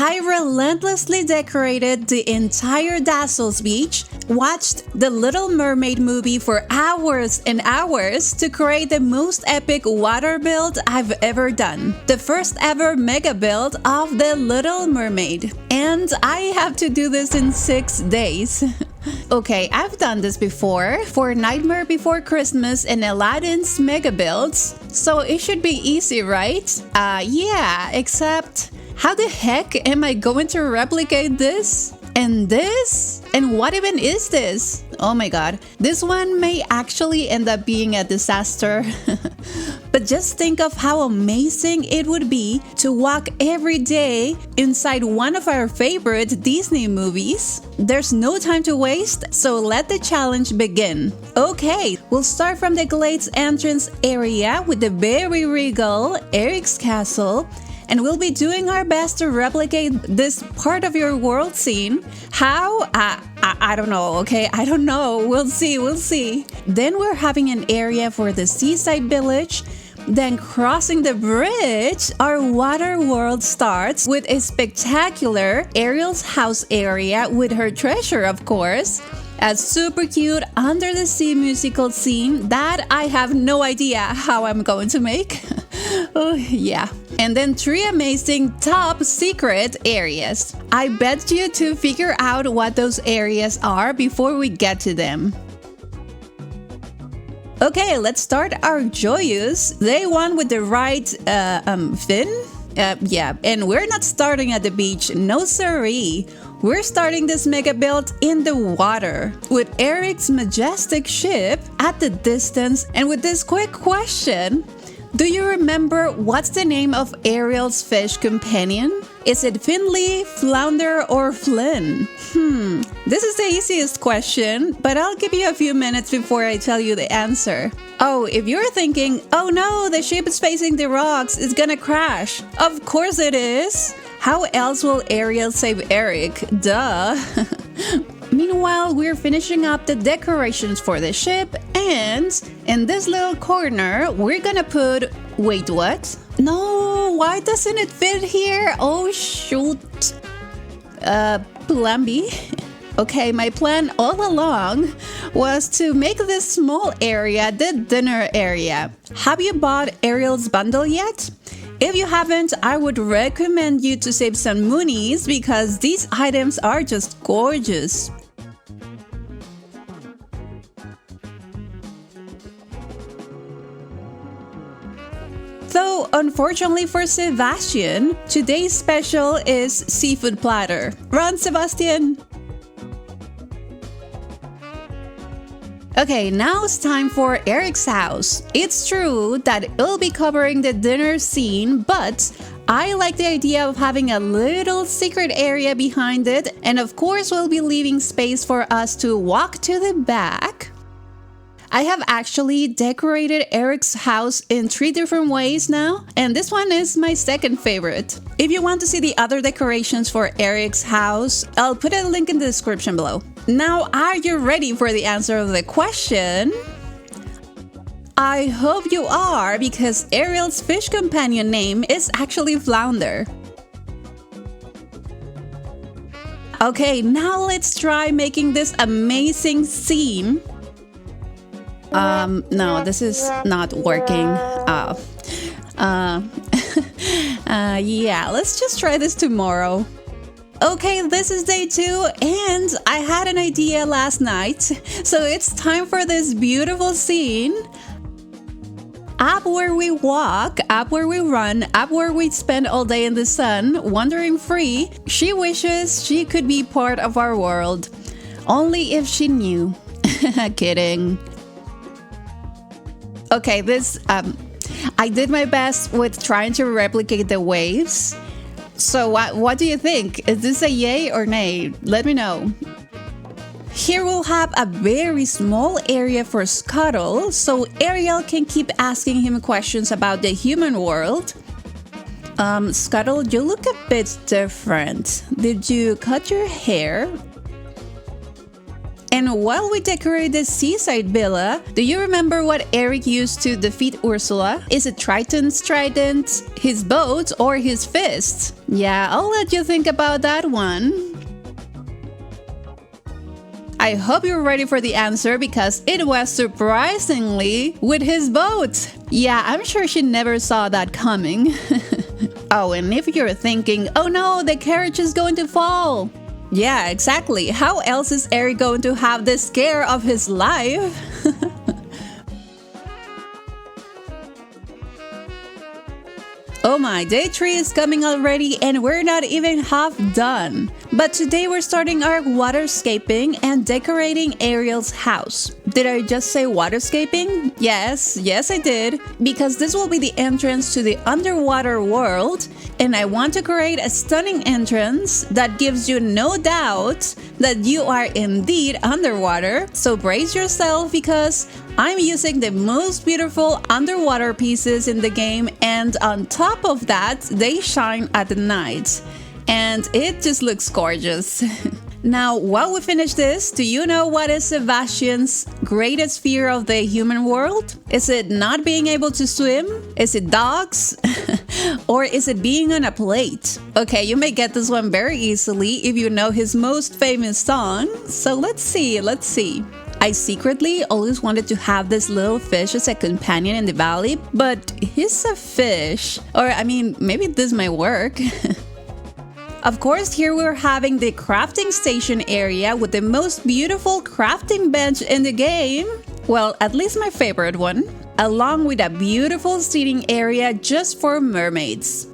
I relentlessly decorated the entire Dazzle's beach, watched the Little Mermaid movie for hours and hours to create the most epic water build I've ever done. The first ever mega build of the Little Mermaid. And I have to do this in 6 days. Okay, I've done this before for Nightmare Before Christmas and Aladdin's mega builds, so it should be easy, right? Yeah, except how the heck am I going to replicate this? And this? And what even is this? Oh my god, this one may actually end up being a disaster. But just think of how amazing it would be to walk every day inside one of our favorite Disney movies. There's no time to waste, so let the challenge begin. Okay, we'll start from the Glades entrance area with the very regal Eric's Castle. And we'll be doing our best to replicate this part of your world scene. How? I don't know, okay? I don't know. We'll see. Then we're having an area for the seaside village. Then crossing the bridge, our water world starts with a spectacular Ariel's house area with her treasure, of course. A super cute under the sea musical scene that I have no idea how I'm going to make. Oh, yeah. And then 3 amazing top secret areas. I bet you to figure out what those areas are before we get to them. Okay, let's start our joyous day 1 with the right fin. Yeah, and we're not starting at the beach, no siree. We're starting this mega build in the water with Eric's majestic ship at the distance. And with this quick question, do you remember what's the name of Ariel's fish companion? Is it Finley, Flounder, or Flynn? This is the easiest question, but I'll give you a few minutes before I tell you the answer. Oh, if you're thinking, oh no, the ship is facing the rocks, it's gonna crash. Of course it is. How else will Ariel save Eric? Duh. Meanwhile, we're finishing up the decorations for the ship, and in this little corner, we're gonna put... Wait, what? No, why doesn't it fit here? Oh, shoot. Plan B? Okay, my plan all along was to make this small area the dinner area. Have you bought Ariel's bundle yet? If you haven't, I would recommend you to save some moonies because these items are just gorgeous. Though, unfortunately for Sebastian, today's special is seafood platter. Run, Sebastian! Okay, now it's time for Eric's house. It's true that it'll be covering the dinner scene, but I like the idea of having a little secret area behind it, and of course we'll be leaving space for us to walk to the back. I have actually decorated Eric's house in 3 different ways now, and this one is my second favorite. If you want to see the other decorations for Eric's house, I'll put a link in the description below. Now, are you ready for the answer of the question? I hope you are, because Ariel's fish companion name is actually Flounder. Okay, now let's try making this amazing scene. No, this is not working. Yeah, let's just try this tomorrow. Okay, this is day 2, and I had an idea last night. So it's time for this beautiful scene. Up where we walk, up where we run, up where we spend all day in the sun, wandering free, she wishes she could be part of our world. Only if she knew. Kidding. Okay, I did my best with trying to replicate the waves. So what do you think? Is this a yay or nay? Let me know. Here we'll have a very small area for Scuttle, so Ariel can keep asking him questions about the human world. Scuttle, you look a bit different. Did you cut your hair? And while we decorate the seaside villa, do you remember what Eric used to defeat Ursula? Is it Triton's trident, his boat, or his fist? Yeah, I'll let you think about that one. I hope you're ready for the answer because it was surprisingly with his boat. Yeah, I'm sure she never saw that coming. Oh, and if you're thinking, oh no, the carriage is going to fall. Yeah, exactly. How else is Eric going to have the scare of his life? Oh my, day 3 is coming already and we're not even half done. But today we're starting our waterscaping and decorating Ariel's house. Did I just say waterscaping? Yes, I did. Because this will be the entrance to the underwater world, and I want to create a stunning entrance that gives you no doubt that you are indeed underwater. So brace yourself because I'm using the most beautiful underwater pieces in the game, and on top of that, they shine at night. And it just looks gorgeous. Now, while we finish this, do you know what is Sebastian's greatest fear of the human world? Is it not being able to swim? Is it dogs? Or is it being on a plate? Okay, you may get this one very easily if you know his most famous song. So let's see. I secretly always wanted to have this little fish as a companion in the valley, but he's a fish. Or, I mean, maybe this might work. Of course, here we're having the crafting station area with the most beautiful crafting bench in the game. Well, at least my favorite one. Along with a beautiful seating area just for mermaids.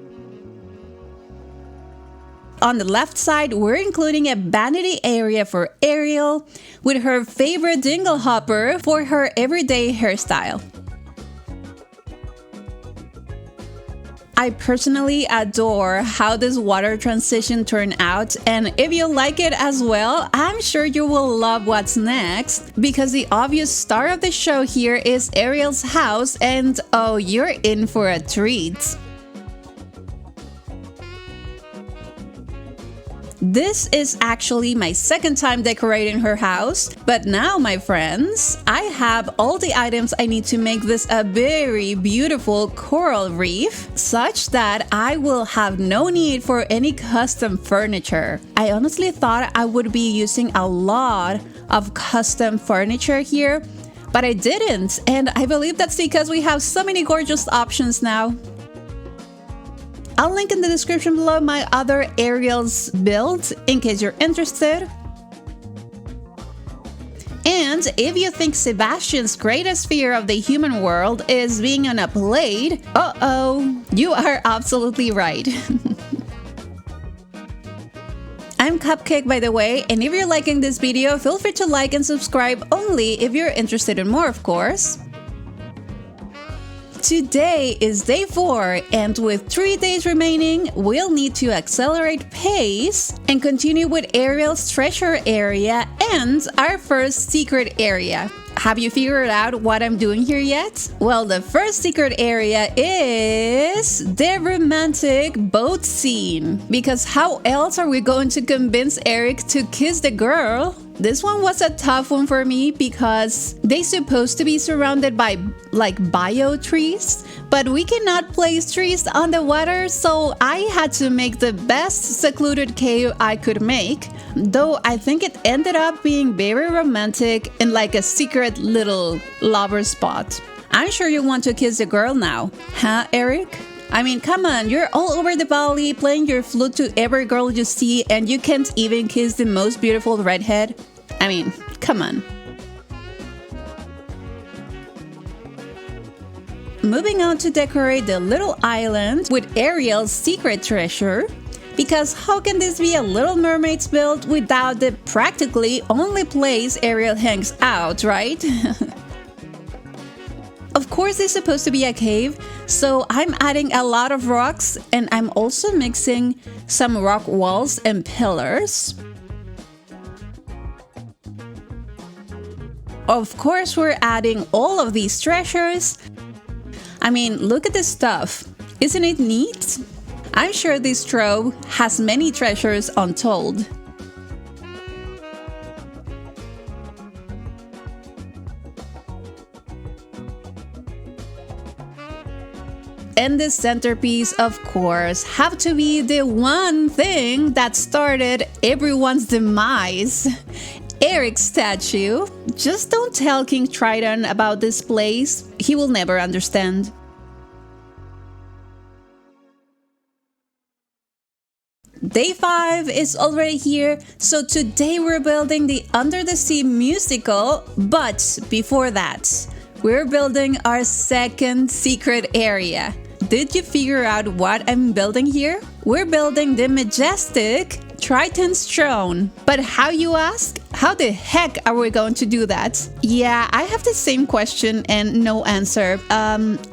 On the left side, we're including a vanity area for Ariel with her favorite dingle hopper for her everyday hairstyle. I personally adore how this water transition turned out, and if you like it as well, I'm sure you will love what's next, because the obvious star of the show here is Ariel's house, and oh, you're in for a treat. This is actually my second time decorating her house, but now, my friends, I have all the items I need to make this a very beautiful coral reef, such that I will have no need for any custom furniture. I honestly thought I would be using a lot of custom furniture here, but I didn't, and I believe that's because we have so many gorgeous options now. I'll link in the description below my other Ariel's builds in case you're interested. And if you think Sebastian's greatest fear of the human world is being on a plate, you are absolutely right. I'm Cupcake, by the way, and if you're liking this video, feel free to like and subscribe only if you're interested in more, of course. Today is day 4, and with 3 days remaining, we'll need to accelerate pace and continue with Ariel's treasure area and our first secret area. Have you figured out what I'm doing here yet? Well, the first secret area is the romantic boat scene. Because how else are we going to convince Eric to kiss the girl? This one was a tough one for me because they're supposed to be surrounded by bio trees, but we cannot place trees on the water, so I had to make the best secluded cave I could make, though I think it ended up being very romantic and like a secret little lover spot. I'm sure you want to kiss the girl now, huh, Eric? I mean, come on, you're all over the valley playing your flute to every girl you see, and you can't even kiss the most beautiful redhead? I mean, come on. Moving on to decorate the little island with Ariel's secret treasure. Because how can this be a Little Mermaid's build without the practically only place Ariel hangs out, right? Of course, it's supposed to be a cave, so I'm adding a lot of rocks, and I'm also mixing some rock walls and pillars. Of course, we're adding all of these treasures. I mean, look at this stuff. Isn't it neat? I'm sure this trove has many treasures untold. And the centerpiece, of course, have to be the one thing that started everyone's demise. Eric's statue. Just don't tell King Triton about this place. He will never understand. Day 5 is already here, so today we're building the Under the Sea musical, but before that, we're building our second secret area. Did you figure out what I'm building here? We're building the majestic Triton's throne. But how, you ask? How the heck are we going to do that? Yeah, I have the same question and no answer.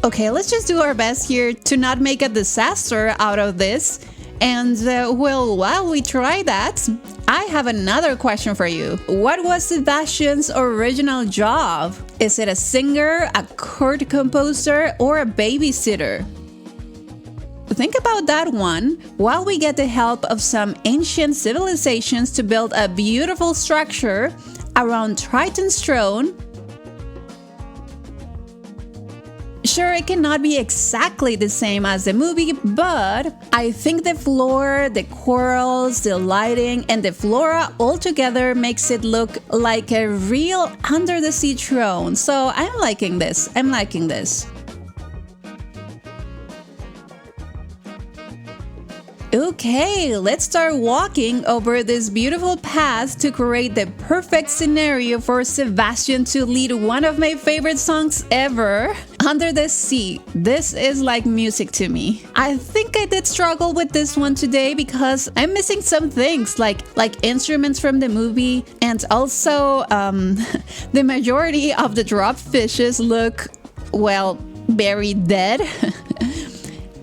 Okay, let's just do our best here to not make a disaster out of this. And well, while we try that, I have another question for you. What was Sebastian's original job? Is it a singer, a chord composer, or a babysitter? Think about that one while we get the help of some ancient civilizations to build a beautiful structure around Triton's throne. Sure, it cannot be exactly the same as the movie, but I think the floor, the corals, the lighting, and the flora all together makes it look like a real under-the-sea throne. So I'm liking this. I'm liking this. Okay, let's start walking over this beautiful path to create the perfect scenario for Sebastian to lead one of my favorite songs ever, Under the Sea. This is like music to me. I think I did struggle with this one today because I'm missing some things like instruments from the movie, and also the majority of the drop fishes look, well, very dead.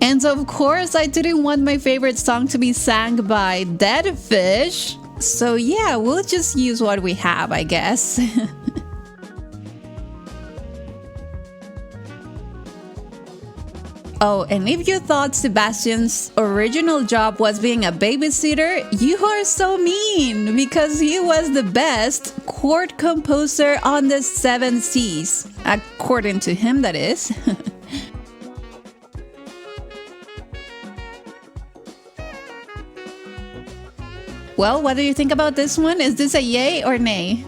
And of course, I didn't want my favorite song to be sang by dead fish. So yeah, we'll just use what we have, I guess. Oh, and if you thought Sebastian's original job was being a babysitter, you are so mean, because he was the best chord composer on the 7 seas. According to him, that is. Well, what do you think about this one? Is this a yay or nay?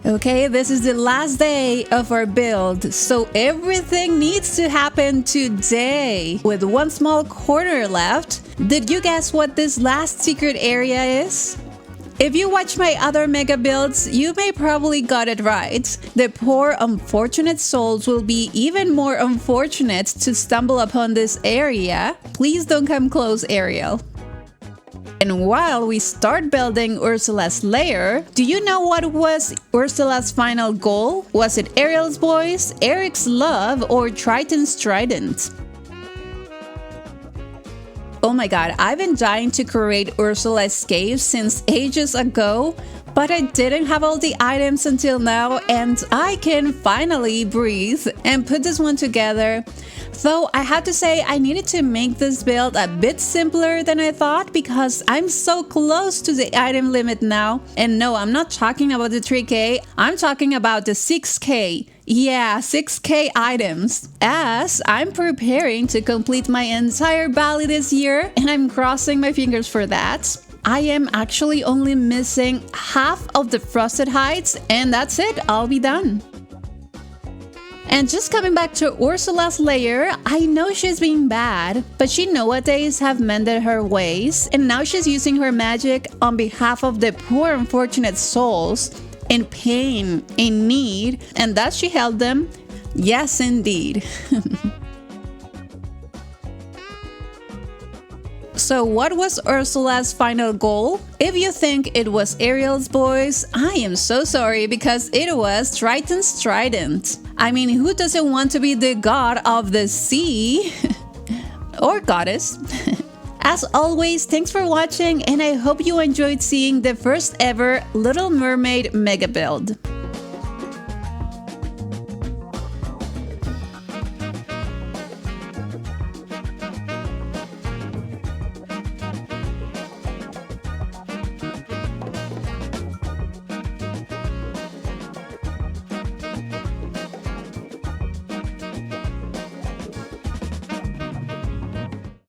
Okay, this is the last day of our build, so everything needs to happen today. With one small corner left, did you guess what this last secret area is? If you watch my other mega builds, you may probably got it right. The poor unfortunate souls will be even more unfortunate to stumble upon this area. Please don't come close, Ariel. And while we start building Ursula's lair, do you know what was Ursula's final goal? Was it Ariel's voice, Eric's love, or Triton's trident? Oh my god, I've been dying to create Ursula's cave since ages ago, but I didn't have all the items until now, and I can finally breathe and put this one together. Though I have to say I needed to make this build a bit simpler than I thought because I'm so close to the item limit now. And no, I'm not talking about the 3K, I'm talking about the 6K. Yeah, 6K items. As I'm preparing to complete my entire valley this year, and I'm crossing my fingers for that. I am actually only missing half of the frosted heights, and that's it, I'll be done. And just coming back to Ursula's lair, I know she's being bad, but she nowadays have mended her ways, and now she's using her magic on behalf of the poor unfortunate souls in pain, in need, and thus she held them. Yes, indeed. So what was Ursula's final goal? If you think it was Ariel's voice, I am so sorry because it was Triton's trident. I mean, who doesn't want to be the god of the sea? Or goddess. As always, thanks for watching, and I hope you enjoyed seeing the first ever Little Mermaid mega build.